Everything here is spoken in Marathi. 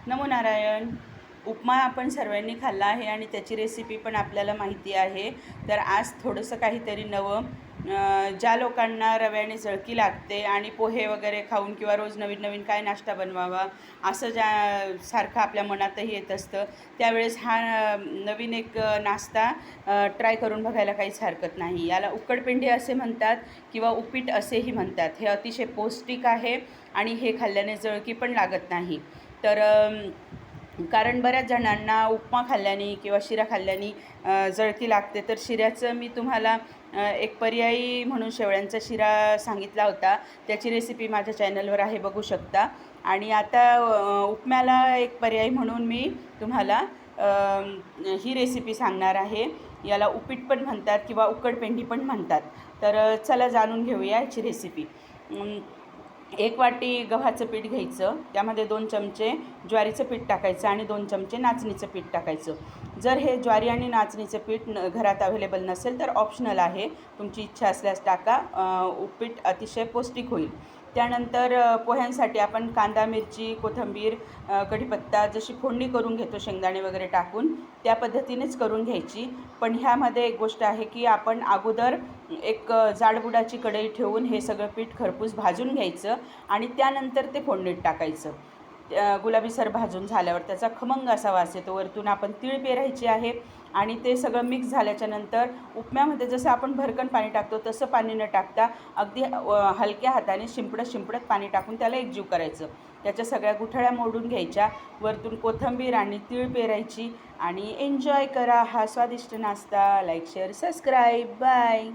नमो नारायण. उपमा आपण सर्वांनी खाल्ला आहे आणि त्याची रेसिपी पण आपल्याला माहिती आहे. तर आज थोडंसं काहीतरी नवं, ज्या लोकांना रव्याने जळकी लागते आणि पोहे वगैरे खाऊन किंवा रोज नवीन नवीन काय नाश्ता बनवावा असं सारखं आपल्या मनातही येत असतं, त्यावेळेस हा नवीन एक नाश्ता ट्राय करून बघायला काहीच हरकत नाही. याला उकडपेंडी असे म्हणतात किंवा उपीट असेही म्हणतात. हे अतिशय पौष्टिक आहे आणि हे खाल्ल्याने जळकी पण लागत नाही. तर कारण बऱ्याच जणांना उपमा खाल्ल्याने किंवा शिरा खाल्ल्याने जळकी लागते. तर शिऱ्याचं मी तुम्हाला एक पर्यायी म्हणून शेवळ्यांचा शिरा सांगितला होता. त्याची रेसिपी माझ्या चॅनलवर आहे, बघू शकता. आणि आता उपम्याला एक पर्याय म्हणून मी तुम्हाला ही रेसिपी सांगणार आहे. याला उपीट पण म्हणतात किंवा उकडपेंडी पण म्हणतात. तर चला जाणून घेऊया याची रेसिपी. 1 वाटी गव्हाचं पीठ घ्यायचं, त्यामध्ये 2 चमचे ज्वारीचं पीठ टाकायचं आणि 2 चमचे नाचणीचं पीठ टाकायचं. जर हे ज्वारी आणि नाचणीचं पीठ घरात अवेलेबल नसेल तर ऑप्शनल आहे, तुमची इच्छा असल्यास टाका. उपीट अतिशय पौष्टिक होईल. त्यानंतर पोह्यांसाठी आपण कांदा, मिरची, कोथिंबीर, कढीपत्ता जशी फोडणी करून घेतो शेंगदाणे वगैरे टाकून, त्या पद्धतीनेच करून घ्यायची. पण ह्यामध्ये एक गोष्ट आहे की आपण अगोदर एक जाडबुडाची कढई ठेवून हे सगळं पीठ खरपूस भाजून घ्यायचं आणि त्यानंतर ते फोडणीत टाकायचं. गुलाबीसर भाजून झाल्यावर त्याचा खमंग असा वास येतो. वरतून आपण तीळ पेरायची आहे आणि ते सगळं मिक्स झाल्याच्या नंतर उपम्यामध्ये जसं आपण भरकन पाणी टाकतो तसं पाणी न टाकता अगदी हलक्या हाताने शिंपडत पाणी टाकून त्याला एकजीव करायचं. त्याच्या सगळ्या गुठळ्या मोडून घ्यायच्या, वरतून कोथिंबीर आणि तीळ पेरायची आणि एन्जॉय करा हा स्वादिष्ट नाश्ता. Like, share, subscribe. बाय.